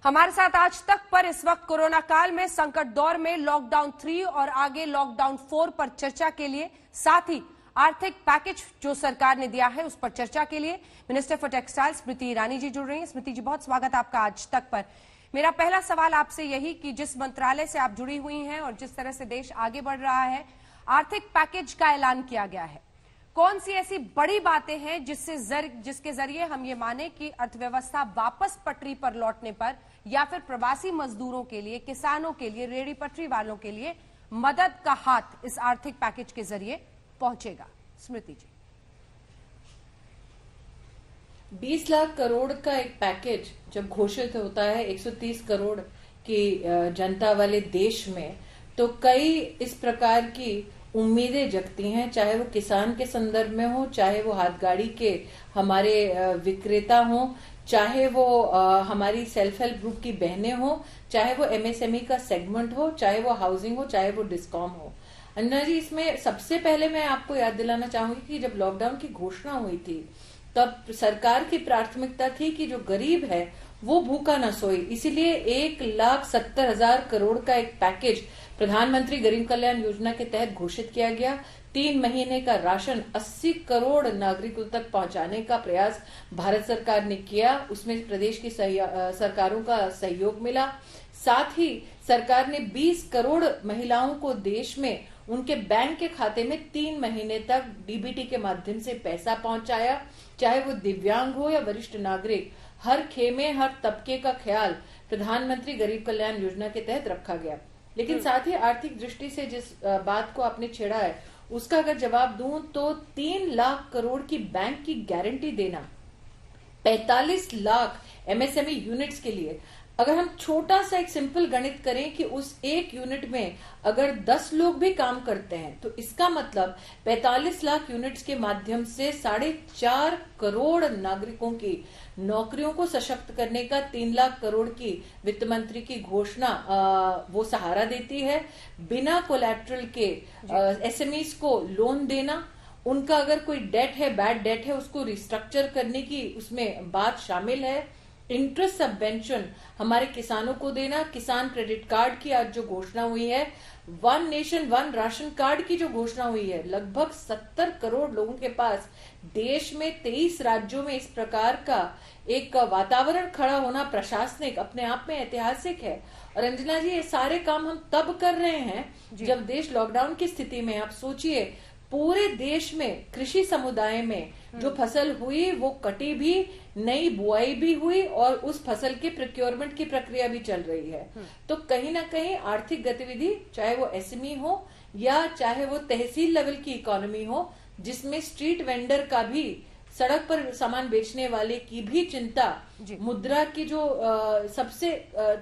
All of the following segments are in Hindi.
हमारे साथ आज तक पर इस वक्त कोरोना काल में संकट दौर में लॉकडाउन 3 और आगे लॉकडाउन 4 पर चर्चा के लिए, साथ ही आर्थिक पैकेज जो सरकार ने दिया है उस पर चर्चा के लिए minister for textile Smriti Irani ji जुड़ रही हैं। स्मृति जी, बहुत स्वागत आपका आज तक पर। मेरा पहला सवाल आपसे यही कि जिस मंत्रालय से आप जुड़ी हुई हैं और जिस तरह से देश आगे बढ़ रहा है, आर्थिक पैकेज का ऐलान किया गया है, कौन सी ऐसी बड़ी बातें हैं जिसके जरिए हम ये माने कि अर्थव्यवस्था वापस पटरी पर लौटने पर या फिर प्रवासी मजदूरों के लिए, किसानों के लिए, रेहड़ी पटरी वालों के लिए मदद का हाथ इस आर्थिक पैकेज के जरिए पहुंचेगा? स्मृति जी। 20 लाख करोड़ का एक पैकेज जब घोषित होता है 130 करोड़ की जनता वाले देश में, तो कई इस प्रकार की उम्मीदें जगती हैं, चाहे वो किसान के संदर्भ में हो, चाहे वो हाथगाड़ी के हमारे विक्रेता हो, चाहे वो हमारी सेल्फ हेल्प ग्रुप की बहनें हो, चाहे वो एमएसएमई का सेगमेंट हो, चाहे वो हाउसिंग हो, चाहे वो डिस्कॉम हो। अंजना जी, इसमें सबसे पहले मैं आपको याद दिलाना चाहूंगी कि जब लॉकडाउन की घोषणा हुई थी तब सरकार की प्राथमिकता थी कि जो गरीब है वो भूखा न सोए, इसीलिए 1,70,000 करोड़ का एक पैकेज प्रधानमंत्री गरीब कल्याण योजना के तहत घोषित किया गया। 3 महीने का राशन 80 करोड़ नागरिकों तक पहुंचाने का प्रयास भारत सरकार ने किया। उसमें प्रदेश की सरकारों का सहयोग मिला। साथ ही सरकार ने 20 करोड़ महिलाओं को देश में उनके बैंक के खाते में 3 महीने तक डीबीटी के माध्यम से पैसा पहुंचाया। चाहे वो दिव्यांग हो या वरिष्ठ नागरिक, हर खेमे, हर तबके का ख्याल प्रधानमंत्री गरीब कल्याण योजना के तहत रखा गया। लेकिन साथ ही आर्थिक दृष्टि से जिस बात को आपने छेड़ा है उसका अगर जवाब दूं तो 3 लाख करोड़ की बैंक की गारंटी देना, 45 लाख एमएसएमई यूनिट्स के लिए, अगर हम छोटा सा एक सिंपल गणित करें कि उस एक यूनिट में अगर 10 लोग भी काम करते हैं तो इसका मतलब 45 लाख यूनिट्स के माध्यम से 4.5 करोड़ नागरिकों की नौकरियों को सशक्त करने का 3 लाख करोड़ की वित्त मंत्री की घोषणा वो सहारा देती है। बिना कोलैटरल के एसएमईज को लोन देना, उनका अगर कोई डेट है, बैड डेट है, उसको रिस्ट्रक्चर करने की उसमें बात शामिल है। इंटरेस्ट सबवेंशन हमारे किसानों को देना, किसान क्रेडिट कार्ड की आज जो घोषणा हुई है, 1 नेशन 1 राशन कार्ड की जो घोषणा हुई है, लगभग 70 करोड़ लोगों के पास देश में 23 राज्यों में इस प्रकार का एक वातावरण खड़ा होना प्रशासनिक अपने आप में ऐतिहासिक है। और अंजना जी, ये सारे काम हम तब कर रहे हैं जब देश लॉकडाउन की स्थिति में। आप सोचिए, पूरे देश में कृषि समुदाय में जो फसल हुई वो कटी भी, नई बुआई भी हुई और उस फसल के प्रोक्योरमेंट की प्रक्रिया भी चल रही है। तो कहीं ना कहीं आर्थिक गतिविधि, चाहे वो एसएमई हो या चाहे वो तहसील लेवल की इकोनॉमी हो, जिसमें स्ट्रीट वेंडर का भी, सड़क पर सामान बेचने वाले की भी चिंता, मुद्रा की जो सबसे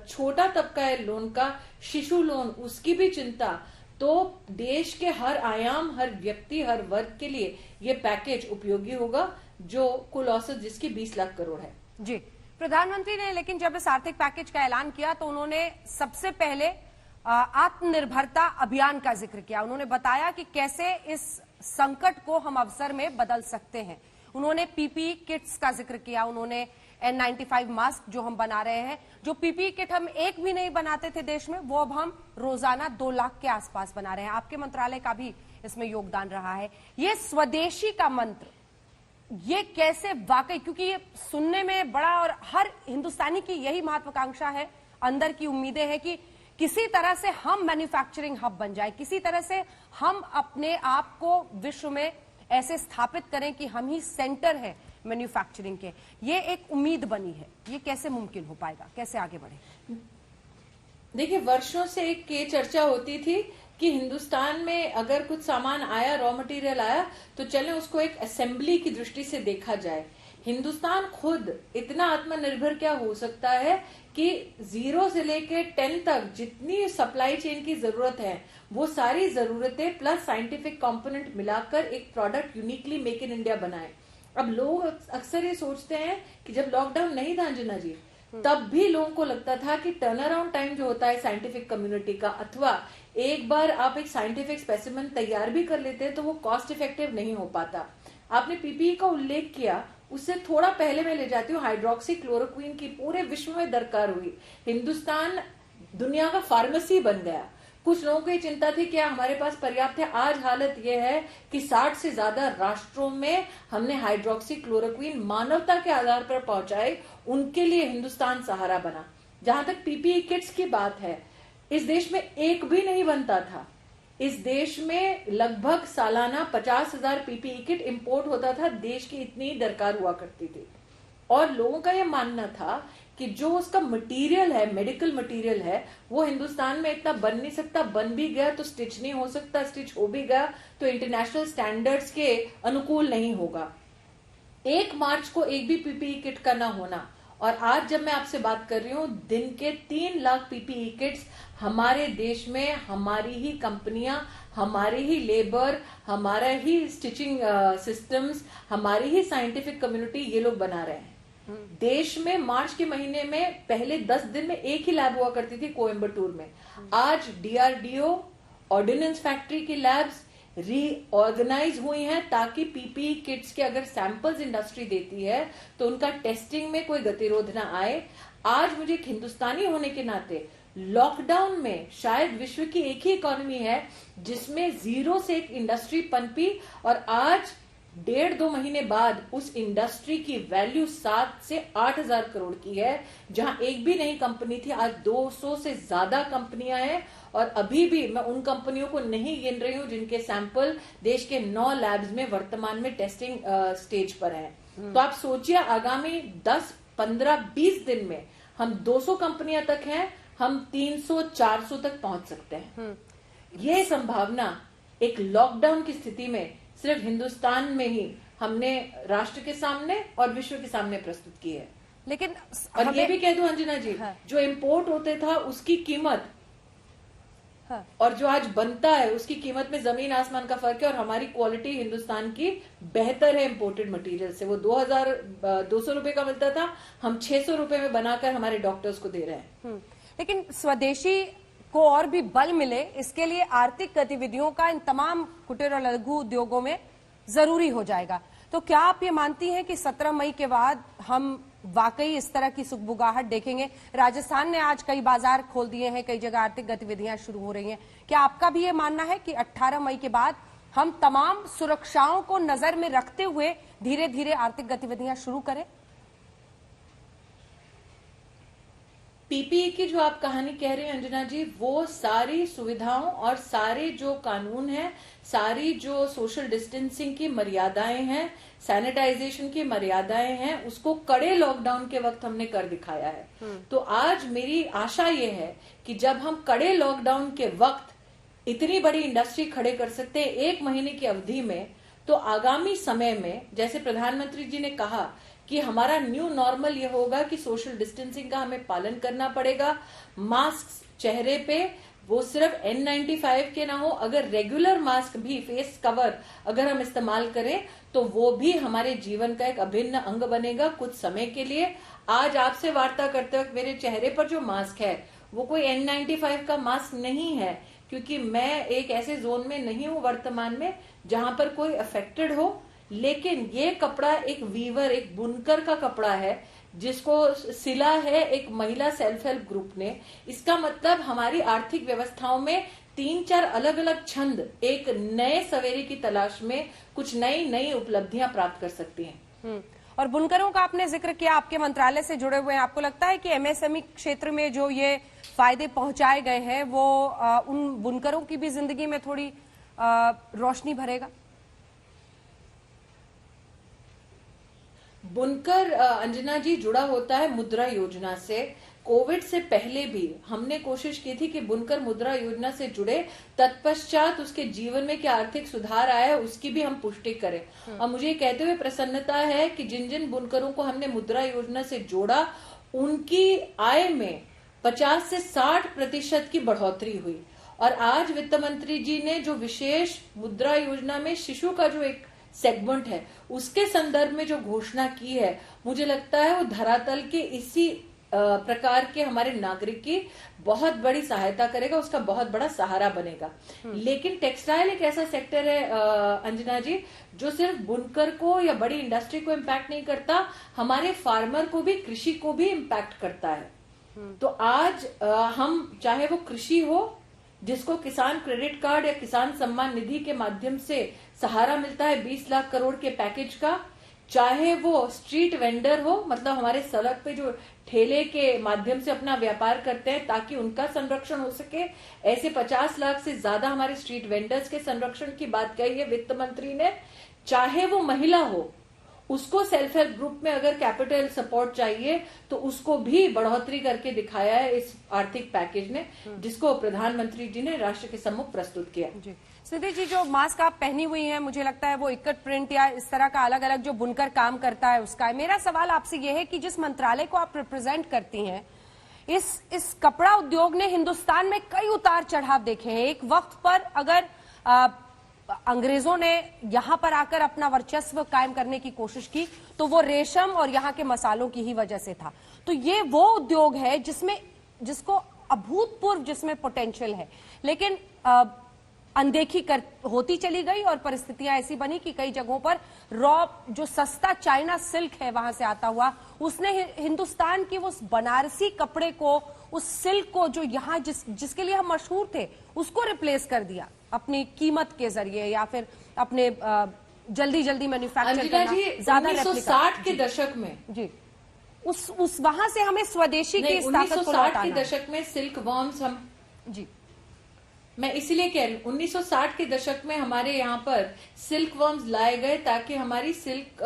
छोटा तबका है लोन का, शिशु लोन, उसकी भी चिंता, तो देश के हर आयाम, हर व्यक्ति, हर वर्ग के लिए ये पैकेज उपयोगी होगा, जो कुल औसत जिसकी 20 लाख करोड़ है। जी, प्रधानमंत्री ने लेकिन जब इस आर्थिक पैकेज का ऐलान किया तो उन्होंने सबसे पहले आत्मनिर्भरता अभियान का जिक्र किया। उन्होंने बताया कि कैसे इस संकट को हम अवसर में बदल सकते हैं। उन्होंने पीपीई किट्स का जिक्र किया, उन्होंने N95 मास्क जो हम बना रहे हैं, जो पीपीई किट हम एक भी नहीं बनाते थे देश में, वो अब हम रोजाना 2 लाख के आसपास बना रहे हैं। आपके मंत्रालय का भी इसमें योगदान रहा है। ये स्वदेशी का मंत्र, ये कैसे वाकई, क्योंकि ये सुनने में बड़ा, और हर हिंदुस्तानी की यही महत्वाकांक्षा है, अंदर की उम्मीदें हैं कि किसी तरह से हम मैन्युफैक्चरिंग हब बन जाए, किसी तरह से हम अपने आप को विश्व में ऐसे स्थापित करें कि हम ही सेंटर है मैन्युफैक्चरिंग के। ये एक उम्मीद बनी है, ये कैसे मुमकिन हो पाएगा, कैसे आगे बढ़े? देखिए, वर्षों से एक ये चर्चा होती थी कि हिंदुस्तान में अगर कुछ सामान आया, रॉ मटेरियल आया, तो चलें उसको एक असेंबली की दृष्टि से देखा जाए। हिंदुस्तान खुद इतना आत्मनिर्भर क्या हो सकता है कि 0 से लेके 10 तक जितनी सप्लाई चेन की जरूरत है, वो सारी जरूरतें प्लस साइंटिफिक कंपोनेंट मिलाकर एक product uniquely make in India बनाए। अब लोग अक्सर ये सोचते हैं कि जब लॉकडाउन नहीं था अंजना जी, तब भी लोगों को लगता था कि टर्न अराउंड टाइम जो होता है साइंटिफिक कम्युनिटी का, अथवा एक बार आप एक साइंटिफिक स्पेसिमेन तैयार भी कर लेते हैं तो वो कॉस्ट इफेक्टिव नहीं हो पाता। आपने पीपीई का उल्लेख किया, उससे थोड़ा पहले मैं ले जाती हूँ, हाइड्रोक्सी क्लोरोक्वीन की पूरे विश्व में दरकार हुई। हिंदुस्तान दुनिया का फार्मेसी बन गया। कुछ लोगों को ये चिंता थी क्या हमारे पास पर्याप्त है। आज हालत यह है कि 60 से ज्यादा राष्ट्रों में हमने हाइड्रोक्सी क्लोरोक्वीन मानवता के आधार पर पहुंचाए। उनके लिए हिंदुस्तान सहारा बना। जहां तक पीपीई किट्स की बात है, इस देश में एक भी नहीं बनता था। इस देश में लगभग सालाना 50,000 पीपीई किट इंपोर्ट होता था। देश की इतनी दरकार हुआ करती थी और लोगों का यह मानना था कि जो उसका मटेरियल है, मेडिकल मटेरियल है, वो हिंदुस्तान में इतना बन नहीं सकता। बन भी गया तो स्टिच नहीं हो सकता, स्टिच हो भी गया तो इंटरनेशनल स्टैंडर्ड्स के अनुकूल नहीं होगा। 1 मार्च को एक भी पीपीई किट का ना होना, और आज जब मैं आपसे बात कर रही हूं, दिन के 3 लाख पीपीई किट्स हमारे देश में हमारी ही कंपनियां, हमारे ही लेबर, हमारा ही स्टिचिंग सिस्टम्स, हमारी ही साइंटिफिक कम्युनिटी, ये लोग बना रहे हैं। देश में मार्च के महीने में पहले 10 दिन में एक ही लैब हुआ करती थी कोयम्बटूर में। आज डीआरडीओ, ऑर्डिनेंस फैक्ट्री की लैब्स रीऑर्गेनाइज हुई हैं ताकि पीपीई किट्स के अगर सैंपल्स इंडस्ट्री देती है तो उनका टेस्टिंग में कोई गतिरोध ना आए। आज मुझे एक हिंदुस्तानी होने के नाते लॉकडाउन में शायद विश्व की एक ही इकोनॉमी है जिसमें 0 से एक इंडस्ट्री पनपी, और आज 1.5-2 महीने बाद उस इंडस्ट्री की वैल्यू 7 से 8,000 करोड़ की है। जहां एक भी नई कंपनी थी, आज 200 से ज्यादा कंपनियां हैं। और अभी भी मैं उन कंपनियों को नहीं गिन रही हूं जिनके सैंपल देश के 9 लैब्स में वर्तमान में टेस्टिंग स्टेज पर हैं। तो आप सोचिए आगामी 10, 15, 20 दिन में हम 200 कंपनियां तक हैं, हम 300, 400 तक पहुंच सकते हैं। यह संभावना एक लॉकडाउन की स्थिति में सिर्फ हिंदुस्तान में ही हमने राष्ट्र के सामने और विश्व के सामने प्रस्तुत की है। लेकिन और ये भी कह दूं अंजना जी, जो इंपोर्ट होते था उसकी कीमत और जो आज बनता है उसकी कीमत में जमीन आसमान का फर्क है। और हमारी क्वालिटी हिंदुस्तान की बेहतर है इंपोर्टेड मटेरियल से। वो 2,200 रुपए का मिलता था, हम 600 रुपए में बनाकर हमारे डॉक्टर्स को दे रहे हैं। लेकिन स्वदेशी को और भी बल मिले, इसके लिए आर्थिक गतिविधियों का इन तमाम कुटीर और लघु उद्योगों में जरूरी हो जाएगा। तो क्या आप ये मानती हैं कि 17 मई के बाद हम वाकई इस तरह की सुगबुगाहट देखेंगे? राजस्थान ने आज कई बाजार खोल दिए हैं, कई जगह आर्थिक गतिविधियां शुरू हो रही हैं। क्या आपका भी ये मानना है कि 18 मई के बाद हम तमाम सुरक्षाओं को नजर में रखते हुए धीरे धीरे आर्थिक गतिविधियां शुरू करें? पीपीई की जो आप कहानी कह रहे हैं अंजना जी, वो सारी सुविधाओं और सारे जो कानून हैं, सारी जो सोशल डिस्टेंसिंग की मर्यादाएं हैं, सैनिटाइजेशन की मर्यादाएं हैं, उसको कड़े लॉकडाउन के वक्त हमने कर दिखाया है। तो आज मेरी आशा ये है कि जब हम कड़े लॉकडाउन के वक्त इतनी बड़ी इंडस्ट्री खड़े कर सकते हैं 1 महीने की अवधि में, तो आगामी समय में जैसे प्रधानमंत्री जी ने कहा कि हमारा न्यू नॉर्मल ये होगा कि सोशल डिस्टेंसिंग का हमें पालन करना पड़ेगा। मास्क चेहरे पे वो सिर्फ N95 के ना हो, अगर रेगुलर मास्क भी, फेस कवर अगर हम इस्तेमाल करें तो वो भी हमारे जीवन का एक अभिन्न अंग बनेगा कुछ समय के लिए। आज आपसे वार्ता करते वक्त मेरे चेहरे पर जो मास्क है वो कोई N95 का मास्क नहीं है, क्योंकि मैं एक ऐसे जोन में नहीं हूं वर्तमान में जहां पर कोई अफेक्टेड हो। लेकिन ये कपड़ा एक वीवर, एक बुनकर का कपड़ा है जिसको सिला है एक महिला सेल्फ हेल्प ग्रुप ने। इसका मतलब हमारी आर्थिक व्यवस्थाओं में 3-4 अलग अलग छंद एक नए सवेरे की तलाश में कुछ नई उपलब्धियां प्राप्त कर सकती हैं। और बुनकरों का आपने जिक्र किया, आपके मंत्रालय से जुड़े हुए हैं। आपको लगता है कि एमएसएमई क्षेत्र में जो ये फायदे पहुंचाए गए हैं वो उन बुनकरों की भी जिंदगी में थोड़ी रोशनी भरेगा? बुनकर अंजना जी जुड़ा होता है मुद्रा योजना से। कोविड से पहले भी हमने कोशिश की थी कि बुनकर मुद्रा योजना से जुड़े, तत्पश्चात उसके जीवन में क्या आर्थिक सुधार आया है उसकी भी हम पुष्टि करें। और मुझे कहते हुए प्रसन्नता है कि जिन जिन बुनकरों को हमने मुद्रा योजना से जोड़ा उनकी आय में 50 से 60% की बढ़ोतरी हुई। और आज वित्त मंत्री जी ने जो विशेष मुद्रा योजना में शिशु का जो एक सेगमेंट है उसके संदर्भ में जो घोषणा की है, मुझे लगता है वो धरातल के इसी प्रकार के हमारे नागरिक की बहुत बड़ी सहायता करेगा, उसका बहुत बड़ा सहारा बनेगा। लेकिन टेक्सटाइल एक ऐसा सेक्टर है अंजना जी, जो सिर्फ बुनकर को या बड़ी इंडस्ट्री को इम्पैक्ट नहीं करता, हमारे फार्मर को भी, कृषि को भी इम्पैक्ट करता है। तो आज हम चाहे वो कृषि हो, जिसको किसान क्रेडिट कार्ड या किसान सम्मान निधि के माध्यम से सहारा मिलता है 20 लाख करोड़ के पैकेज का, चाहे वो स्ट्रीट वेंडर हो, मतलब हमारे सड़क पे जो ठेले के माध्यम से अपना व्यापार करते हैं ताकि उनका संरक्षण हो सके, ऐसे 50 लाख से ज्यादा हमारे स्ट्रीट वेंडर्स के संरक्षण की बात कही है वित्त मंत्री ने, चाहे वो महिला हो, उसको सेल्फ हेल्प ग्रुप में अगर कैपिटल सपोर्ट चाहिए तो उसको भी बढ़ोतरी करके दिखाया है इस आर्थिक पैकेज ने, जिसको प्रधानमंत्री जी ने राष्ट्र के सम्मुख प्रस्तुत किया। जी स्मृति जी, जो मास्क आप पहनी हुई हैं, मुझे लगता है वो इकट प्रिंट या इस तरह का अलग अलग जो बुनकर काम करता है उसका है। मेरा सवाल आपसे यह है कि जिस मंत्रालय को आप रिप्रेजेंट करती हैं, इस कपड़ा उद्योग ने हिंदुस्तान में कई उतार चढ़ाव देखे हैं। एक वक्त पर अगर अंग्रेजों ने यहां पर आकर अपना वर्चस्व कायम करने की कोशिश की तो वो रेशम और यहां के मसालों की ही वजह से था। तो ये वो उद्योग है जिसको अभूतपूर्व जिसमें पोटेंशियल है, लेकिन अनदेखी होती चली गई और परिस्थितियां ऐसी बनी कि कई जगहों पर रॉ जो सस्ता चाइना सिल्क है वहां से आता हुआ, उसने हिंदुस्तान की उस बनारसी कपड़े को, उस सिल्क को जो यहाँ जिसके लिए हम मशहूर थे, उसको रिप्लेस कर दिया अपनी कीमत के जरिए या फिर अपने जल्दी जल्दी मैन्युफैक्चर करना, ज्यादा 1960 के दशक में जी उस वहां से हमें स्वदेशी की इस ताकत को 1960 के दशक में सिल्क वर्म्स हम जी मैं इसीलिए कह रही हूँ 1960 के दशक में हमारे यहाँ पर सिल्क वर्म्स लाए गए ताकि हमारी सिल्क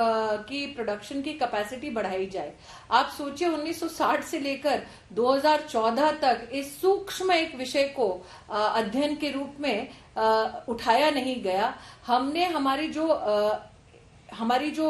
की प्रोडक्शन की कैपेसिटी बढ़ाई जाए। आप सोचिए 1960 से लेकर 2014 तक इस सूक्ष्म एक विषय को अध्ययन के रूप में उठाया नहीं गया। हमने हमारी जो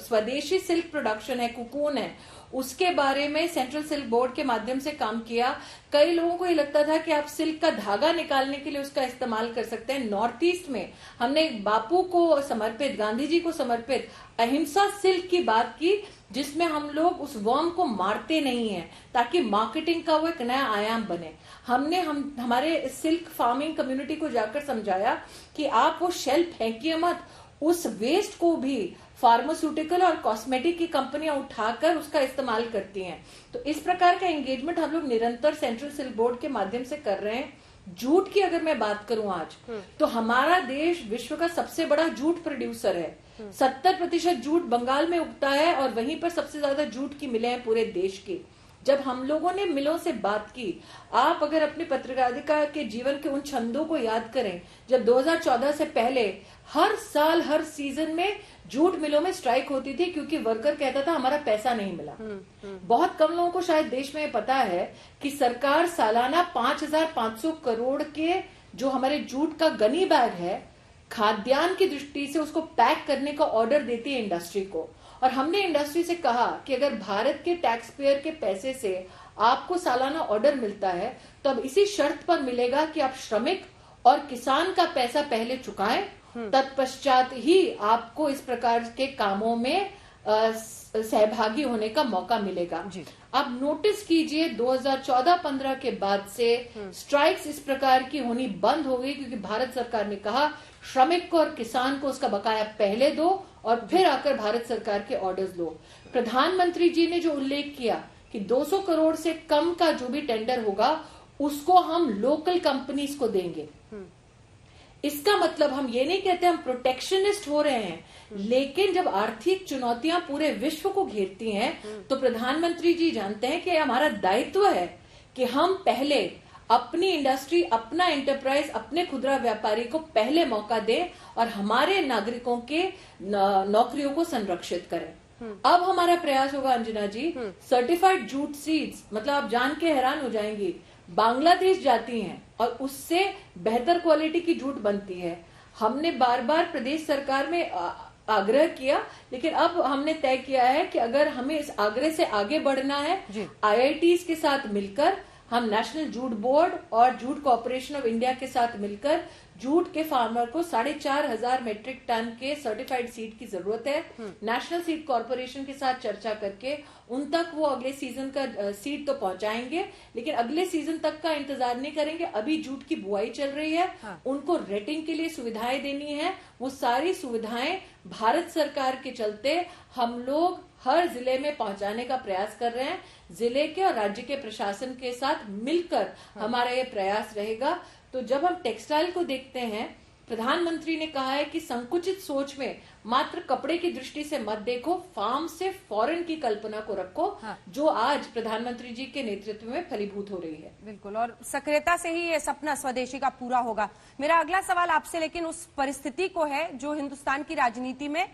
स्वदेशी सिल्क प्रोडक्शन है, कुकून है, उसके बारे में सेंट्रल सिल्क बोर्ड के माध्यम से काम किया। कई लोगों को ये लगता था कि आप सिल्क का धागा निकालने के लिए उसका इस्तेमाल कर सकते हैं। नॉर्थ ईस्ट में हमने बापू को समर्पित, गांधी जी को समर्पित अहिंसा सिल्क की बात की, जिसमें हम लोग उस वर्म को मारते नहीं हैं ताकि मार्केटिंग का वो एक नया आयाम बने। हमने हमारे सिल्क फार्मिंग कम्युनिटी को जाकर समझाया कि आप वो शेल फेंकिए मत, उस वेस्ट को भी फार्मास्यूटिकल और कॉस्मेटिक की कंपनियां उठाकर उसका इस्तेमाल करती हैं। तो इस प्रकार का एंगेजमेंट हम लोग निरंतर सेंट्रल सिल्क बोर्ड के माध्यम से कर रहे हैं। जूट की अगर मैं बात करूं आज, तो हमारा देश विश्व का सबसे बड़ा जूट प्रोड्यूसर है। 70% जूट बंगाल में उगता है और वहीं पर सबसे ज्यादा जूट की मिलें हैं पूरे देश की। जब हम लोगों ने मिलों से बात की, आप अगर अपने पत्रकारिता के जीवन के उन छंदों को याद करें, जब 2014 से पहले हर साल हर सीजन में जूट मिलों में स्ट्राइक होती थी क्योंकि वर्कर कहता था हमारा पैसा नहीं मिला। बहुत कम लोगों को शायद देश में पता है कि सरकार सालाना 5,500 करोड़ के जो हमारे जूट का गनी बैग है, खाद्यान्न की दृष्टि से उसको पैक करने का ऑर्डर देती है इंडस्ट्री को। और हमने इंडस्ट्री से कहा कि अगर भारत के टैक्स पेयर के पैसे से आपको सालाना ऑर्डर मिलता है तो अब इसी शर्त पर मिलेगा कि आप श्रमिक और किसान का पैसा पहले चुकाएं, तत्पश्चात ही आपको इस प्रकार के कामों में सहभागी होने का मौका मिलेगा। अब नोटिस कीजिए 2014-15 के बाद से स्ट्राइक्स इस प्रकार की होनी बंद हो गई क्योंकि भारत सरकार ने कहा श्रमिक को और किसान को उसका बकाया पहले दो और फिर आकर भारत सरकार के ऑर्डर्स लो। प्रधानमंत्री जी ने जो उल्लेख किया कि 200 करोड़ से कम का जो भी टेंडर होगा उसको हम लोकल कंपनीज को देंगे। इसका मतलब हम ये नहीं कहते हम प्रोटेक्शनिस्ट हो रहे हैं, लेकिन जब आर्थिक चुनौतियां पूरे विश्व को घेरती हैं तो प्रधानमंत्री जी जानते हैं कि हमारा दायित्व है कि हम पहले अपनी इंडस्ट्री, अपना एंटरप्राइज, अपने खुदरा व्यापारी को पहले मौका दें और हमारे नागरिकों के नौकरियों को संरक्षित करें। अब हमारा प्रयास होगा अंजना जी, सर्टिफाइड जूट सीड्स, मतलब आप जान के हैरान हो जाएंगी, बांग्लादेश जाती हैं और उससे बेहतर क्वालिटी की जूट बनती है। हमने बार बार प्रदेश सरकार में आग्रह किया, लेकिन अब हमने तय किया है कि अगर हमें इस आग्रह से आगे बढ़ना है, IITs के साथ मिलकर हम नेशनल जूट बोर्ड और जूट कॉर्पोरेशन ऑफ इंडिया के साथ मिलकर जूट के फार्मर को 4,500 मेट्रिक टन के सर्टिफाइड सीड की जरूरत है। नेशनल सीड कॉर्पोरेशन के साथ चर्चा करके उन तक वो अगले सीजन का सीड तो पहुंचाएंगे, लेकिन अगले सीजन तक का इंतजार नहीं करेंगे। अभी जूट की बुआई चल रही है, उनको रेटिंग के लिए सुविधाएं देनी है। वो सारी सुविधाएं भारत सरकार के चलते हम लोग हर जिले में पहुंचाने का प्रयास कर रहे हैं। जिले के और राज्य के प्रशासन के साथ मिलकर हमारा ये प्रयास रहेगा। तो जब हम टेक्सटाइल को देखते हैं, प्रधानमंत्री ने कहा है कि संकुचित सोच में मात्र कपड़े की दृष्टि से मत देखो, फार्म से फॉरेन की कल्पना को रखो, जो आज प्रधानमंत्री जी के नेतृत्व में फलीभूत हो रही है। बिल्कुल, और सक्रियता से ही ये सपना स्वदेशी का पूरा होगा। मेरा अगला सवाल आपसे लेकिन उस परिस्थिति को है जो हिंदुस्तान की राजनीति में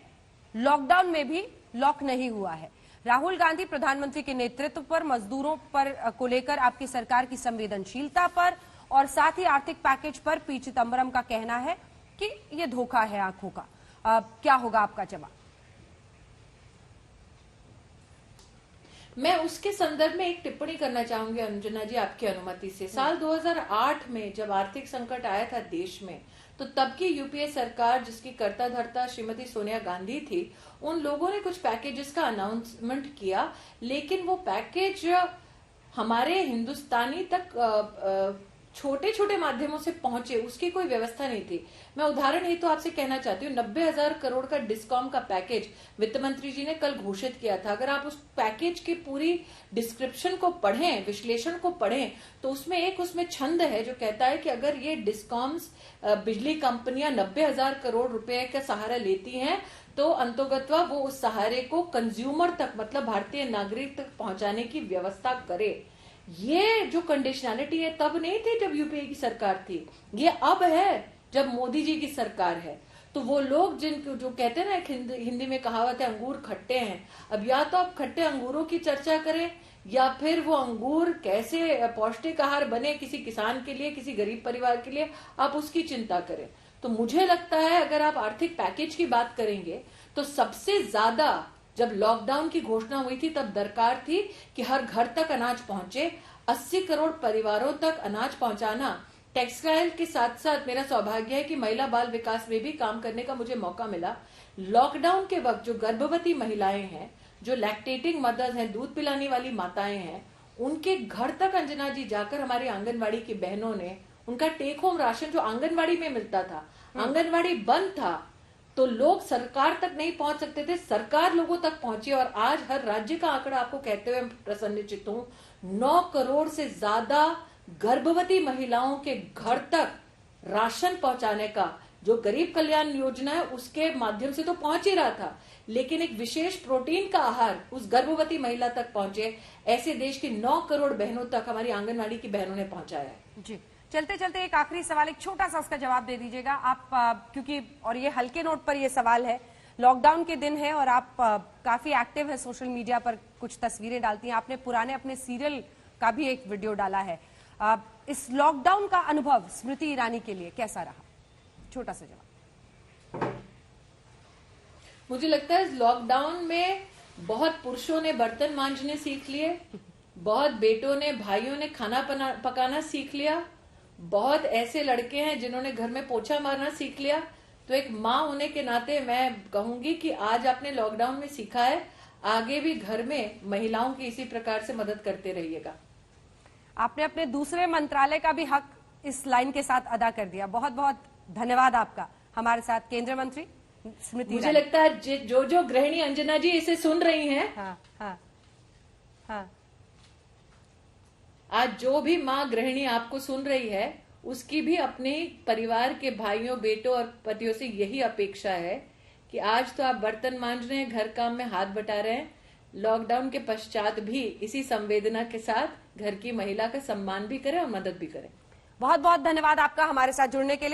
लॉकडाउन में भी लॉक नहीं हुआ है। राहुल गांधी प्रधानमंत्री के नेतृत्व पर, मजदूरों पर को लेकर आपकी सरकार की संवेदनशीलता पर और साथ ही आर्थिक पैकेज पर पी चिदम्बरम का कहना है कि ये धोखा है आंखों का। क्या होगा आपका जवाब? मैं उसके संदर्भ में एक टिप्पणी करना चाहूंगी अंजना जी, आपकी अनुमति से। साल 2008 में जब आर्थिक संकट आया था देश में, तो तब की यूपीए सरकार, जिसकी कर्ता धर्ता श्रीमती सोनिया गांधी थी, उन लोगों ने कुछ पैकेजेस का अनाउंसमेंट किया, लेकिन वो पैकेज हमारे हिंदुस्तानी तक छोटे छोटे माध्यमों से पहुंचे, उसकी कोई व्यवस्था नहीं थी। मैं उदाहरण ही तो आपसे कहना चाहती हूँ, 90,000 करोड़ का डिस्कॉम का पैकेज वित्त मंत्री जी ने कल घोषित किया था। अगर आप उस पैकेज की पूरी डिस्क्रिप्शन को पढ़ें, विश्लेषण को पढ़ें, तो उसमें छंद है जो कहता है कि अगर ये डिस्कॉम्स बिजली कंपनियां 90,000 करोड़ रुपए का सहारा लेती हैं, तो अंतोगत्वा वो उस सहारे को कंज्यूमर तक, मतलब भारतीय नागरिक तक पहुंचाने की व्यवस्था करे। ये जो कंडीशनैलिटी है तब नहीं थी जब यूपीए की सरकार थी, ये अब है जब मोदी जी की सरकार है। तो वो लोग जो कहते हैं ना, हिंदी में कहावत है अंगूर खट्टे हैं, अब या तो आप खट्टे अंगूरों की चर्चा करें या फिर वो अंगूर कैसे पौष्टिक आहार बने किसी किसान के लिए, किसी गरीब परिवार के लिए, आप उसकी चिंता करें। तो मुझे लगता है अगर आप आर्थिक पैकेज की बात करेंगे तो सबसे ज्यादा जब लॉकडाउन की घोषणा हुई थी तब दरकार थी कि हर घर तक अनाज पहुंचे। 80 करोड़ परिवारों तक अनाज पहुंचाना टेक्सटाइल के साथ साथ मेरा सौभाग्य है कि महिला बाल विकास में भी काम करने का मुझे मौका मिला। लॉकडाउन के वक्त जो गर्भवती महिलाएं हैं, जो लैक्टेटिंग मदर्स हैं, दूध पिलाने वाली माताएं हैं, उनके घर तक अंजना जी जाकर हमारी आंगनबाड़ी की बहनों ने उनका टेक होम राशन जो आंगनबाड़ी में मिलता था, आंगनबाड़ी बंद था तो लोग सरकार तक नहीं पहुंच सकते थे, सरकार लोगों तक पहुंची। और आज हर राज्य का आंकड़ा आपको कहते हुए प्रसन्नचित हूं, 9 करोड़ से ज्यादा गर्भवती महिलाओं के घर तक राशन पहुंचाने का जो गरीब कल्याण योजना है उसके माध्यम से तो पहुंच ही रहा था, लेकिन एक विशेष प्रोटीन का आहार उस गर्भवती महिला तक पहुंचे, ऐसे देश की 9 करोड़ बहनों तक हमारी आंगनबाड़ी की बहनों ने पहुंचाया है। जी, चलते चलते एक आखिरी सवाल, एक छोटा सा उसका जवाब दे दीजिएगा आप, क्योंकि और ये हल्के नोट पर ये सवाल है, लॉकडाउन के दिन है और आप काफी एक्टिव है सोशल मीडिया पर, कुछ तस्वीरें डालती हैं, आपने पुराने अपने सीरियल का भी एक वीडियो डाला है। इस लॉकडाउन का अनुभव स्मृति ईरानी के लिए कैसा रहा? छोटा सा जवाब। मुझे लगता है इस लॉकडाउन में बहुत पुरुषों ने बर्तन मांजने सीख लिए, बहुत बेटों ने, भाइयों ने खाना पकाना सीख लिया, बहुत ऐसे लड़के हैं जिन्होंने घर में पोछा मारना सीख लिया। तो एक माँ होने के नाते मैं कहूंगी कि आज आपने लॉकडाउन में सीखा है, आगे भी घर में महिलाओं की इसी प्रकार से मदद करते रहिएगा। आपने अपने दूसरे मंत्रालय का भी हक इस लाइन के साथ अदा कर दिया। बहुत बहुत धन्यवाद आपका हमारे साथ केंद्रीय मंत्री स्मृति। मुझे लगता है जो गृहिणी अंजना जी इसे सुन रही हैं, हाँ। आज जो भी माँ गृहिणी आपको सुन रही है, उसकी भी अपने परिवार के भाइयों, बेटों और पतियों से यही अपेक्षा है कि आज तो आप बर्तन मांज रहे हैं, घर काम में हाथ बटा रहे हैं, लॉकडाउन के पश्चात भी इसी संवेदना के साथ घर की महिला का सम्मान भी करें और मदद भी करें। बहुत बहुत धन्यवाद आपका हमारे साथ जुड़ने के लिए।